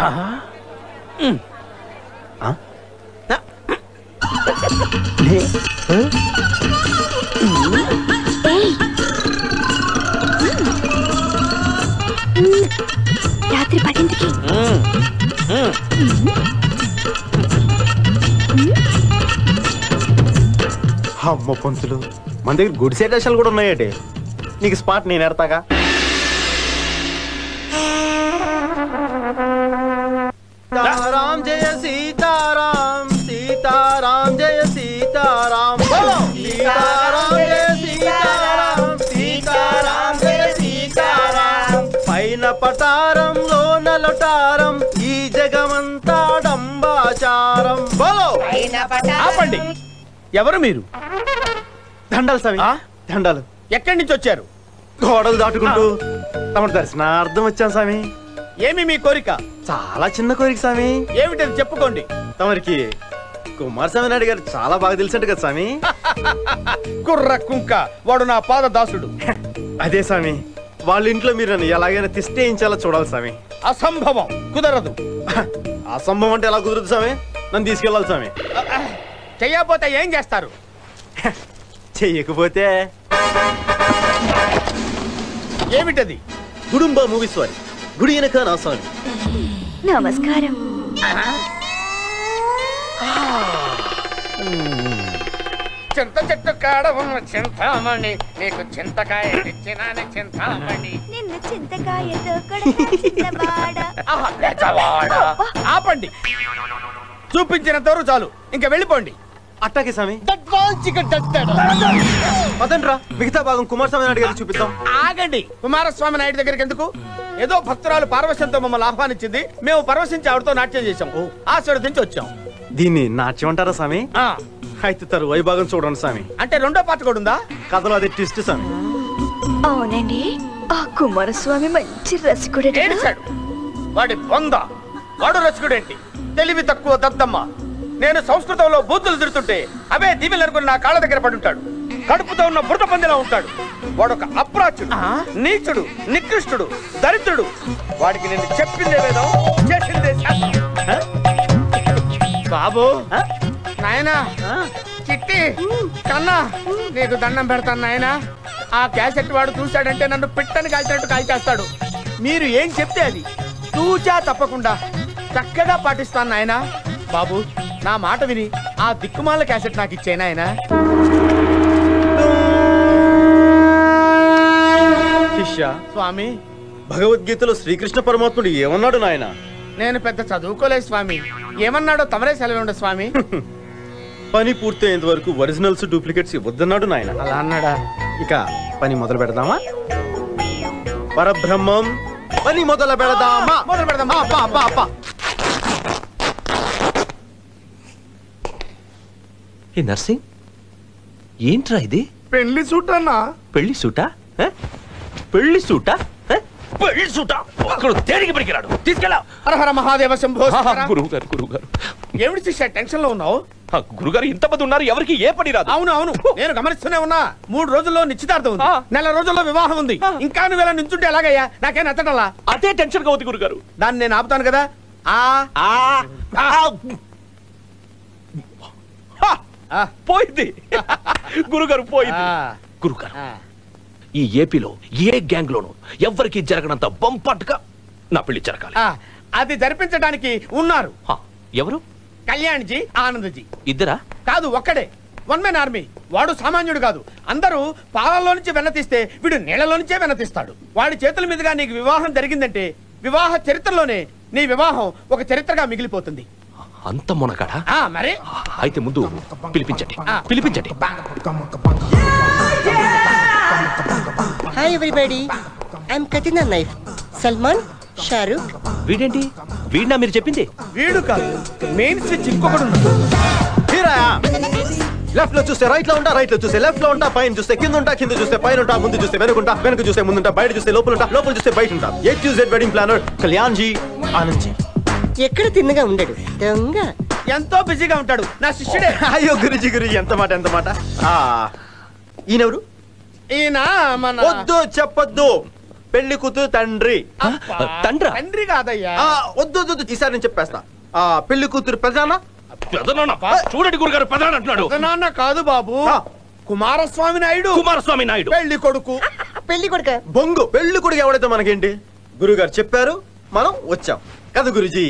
రాత్రి 10ంటికి అమ్మ పంతులు, మన దగ్గర గుడ్ సైడ్ వేషాలు కూడా ఉన్నాయటే. నీకు స్పాట్ నేను ఎడతాగా. సీతారాం జయ సీతారాం, సీతారాం జయ సీతారాం, సీతారాం జయ సీతారాం, సీతారాం జయ సీతారాం. పైన పటారంలో నలటారం, ఈ జగమంతా డంబాచారం. బోలో. ఆపండి. ఎవరు మీరు? దండాలు స్వామి, దండాలు. ఎక్కడి నుంచి వచ్చారు? గోడలు దాటుకుంటూ తమ దర్శనార్థం వచ్చాను స్వామి. ఏమి మీ కోరిక? చాలా చిన్న కోరిక స్వామి. ఏమిటది చెప్పుకోండి. తమరికి కుమారస్వామి నాయుడు గారు చాలా బాగా తెలిసినట్టు కదా స్వామి. కుర్ర కుంక, వాడు నా పాద దాసుడు. అదే స్వామి, వాళ్ళ ఇంట్లో మీరు నన్ను ఎలాగైనా తిష్టేయించాలో చూడాలి స్వామి. అసంభవం, కుదరదు. అసంభవం అంటే ఎలా కుదురుతుంది స్వామి? నన్ను తీసుకెళ్ళాలి స్వామి. చెయ్యకపోతే ఏం చేస్తారు? చెయ్యకపోతే ఏమిటది? గుడుంబ మూవీస్ వారి గుడి వెనక నా స్వామి. నమస్కారం. చింత చెట్టు కాడ ఉన్న చింతామణి, నీకు చింతకాయ తెచ్చినాని చింతామణి. నిన్ను చింతకాయతో కొడతా. ఆపండి. చూపించినంతవరకు చాలు, ఇంకా వెళ్ళిపోండి. అట్టాకే స్వామి. పదండ్రా, మిగతా భాగం కుమారస్వామి నాయుడు గారికి చూపిద్దాం. ఆగండి. కుమారస్వామి నాయుడు దగ్గరికి ఎందుకు? ఏదో భక్తురాలు పార్వశంతో మమ్మల్ని ఆహ్వానించింది, మేము పరవశించి ఆవిడతో నాట్యం చేశాం. ఆశీర్వదించి వచ్చాం. దీన్ని నాట్యం అంటారా స్వామి? అయితే తరువాయి భాగం చూడండి స్వామి. అంటే రెండో పార్ట్ కూడా ఉందా? కథలో అదే ట్విస్ట్ స్వామి. అవునండి, ఆ కుమారస్వామి మంచి రసికుడు. ఏడిచాడు వాడి బొంద. వాడు రసికుడేంటి? తెలివి తక్కువ దద్దమ్మ. నేను సంస్కృతంలో బూతులు తిడుతుంటే అవే దీవెలు అనుకుని నా కాళ్ళ దగ్గర పడుంటాడు. కడుపుతో ఉన్న బురద పందిలా ఉంటాడు. వాడొక అప్రాచుడు, నీచుడు, నికృష్టుడు, దరిద్రుడు. వాడికి నేను చెప్పిందే వేదం, చేసిందే శాస్త్రం. బాబు, నాయనా, చిట్టి, కన్నా, నీకు దండం పెడతాను నాయనా. ఆ క్యాసెట్ వాడు చూశాడంటే నన్ను పిట్టని కాల్చినట్టు కాల్చేస్తాడు. మీరు ఏం చెప్తే అది తూచా తప్పకుండా చక్కగా పాటిస్తాను నాయనా. బాబు, నా మాట విని ఆ దిక్కుమాల క్యాసెట్ నాకు ఇచ్చేనా ఆయన? శిష్య, స్వామి, భగవద్గీతలో శ్రీకృష్ణ పరమాత్ముడు ఏమన్నాడు నాయన? నేను పెద్ద చదువుకోలేదు స్వామి. ఏమన్నాడో తమరే సెలవు స్వామి. పని పూర్తయ్యేంత వరకు ఒరిజినల్స్ డూప్లికేట్స్ ఇవ్వద్దన్నాడు నాయన. అలా అన్నాడా? ఇక పని మొదలు పెడదామా? పరబ్రహ్మం, పని మొదలు పెడదామా? మొదలు పెడదామా? ఏ నర్సింగ్, ఏంట్రా ఇది? పెళ్లి సూట్ అన్నా. పెళ్లి సూటా? పెళ్లి సూటా? పెళ్లి సూటా? అక్కడ దేనికి పనికిరాడు, తీసుకెళ్ళా. హరహర మహాదేవ శంభో. గురువుగారు, ఏమిటి శిష్య టెన్షన్ లో ఉన్నావు? గురుగారు ఇంతమంది ఉన్నారు, ఎవరికి ఏ పని రాదు. అవును అవును, నేను గమనిస్తూనే ఉన్నా. 3 రోజుల్లో నిశ్చితార్థం ఉంది, 1 నెల రోజుల్లో వివాహం ఉంది. ఇంకా నువ్వు ఇలా నించుంటే ఎలాగయ్యా? నాకేం నచ్చటలా. అదే టెన్షన్ గా ఉంది గురుగారు. దాన్ని నేను ఆపుతాను కదా. పోయింది గురుగారు, పోయింది. గురుగారు, ఈ ఏపీలో ఏ గ్యాంగ్ లోనూ ఎవరికి జరగనంత బంపట్గా నా పెళ్లి జరగాలి. అది జరిపించడానికి ఉన్నారు. ఎవరు? కళ్యాణ్జీ, ఆనందజీ. ఇద్దరా? కాదు, ఒక్కడే. 1 man army. వాడు సామాన్యుడు కాదు. అందరూ పాలల్లో నుంచి వెన్నతీస్తే వీడు నీళ్లలో నుంచే వెన్నతీస్తాడు. వాడి చేతుల మీదుగా నీకు వివాహం జరిగిందంటే వివాహ చరిత్రలోనే నీ వివాహం ఒక చరిత్రగా మిగిలిపోతుంది. అంత మొనగాడా? మరి అయితే ముందు పిలిపించండి. Hi everybody, I'm cutting the knife. Salman, Shahrukh. వీడేంటి? వీడినా మీరు చెప్పింది? వీడు కాదు, మెయిన్ స్విచ్ ఇంకొకడు ఉన్నాడు. లెఫ్ట్ లో చూస్తే రైట్ లో ఉంటా, రైట్ లో చూస్తే లెఫ్ట్ లో ఉంటా, పైన చూస్తే కింద ఉంటా, కింద చూస్తే పైన ఉంటా, ముందు చూస్తే వెనుకుంటా, వెనక చూస్తే ముందుంటా, బయట చూస్తే లోపల ఉంటా, లోపల చూస్తే బయట ఉంటా. A to Z wedding planner Kalyanji, Anandji. ఎక్కడ తిన్నగా ఉండడు, దొంగ. ఎంతో బిజీగా ఉంటాడు, నా శిష్యుడే. అయ్యో గురుజీ, ఎంత మాట ఎంత మాట. ఈయనెవరు? ఈయన మన... వద్దు, చెప్పొద్దు. పెళ్లి కూతురు తండ్రి. తండ్రా? తండ్రి కాదయ్యా. వద్దు వద్దు వద్దు, ఈసారి నేను చెప్పేస్తా. పెళ్లి కూతురు పెదనాన్న. పెదనాన్న? చూడండి గురుగారు, పెదనాన్న అంటున్నాడు. నాన్న కాదు బాబు, కుమారస్వామి నాయుడు. కుమారస్వామి నాయుడు పెళ్లి కొడుకు. పెళ్లి కొడుక బొంగు. పెళ్లి కొడుకు ఎవడైతే మనకేంటి? గురుగారు చెప్పారు, మనం వచ్చాం కదా గురుజీ.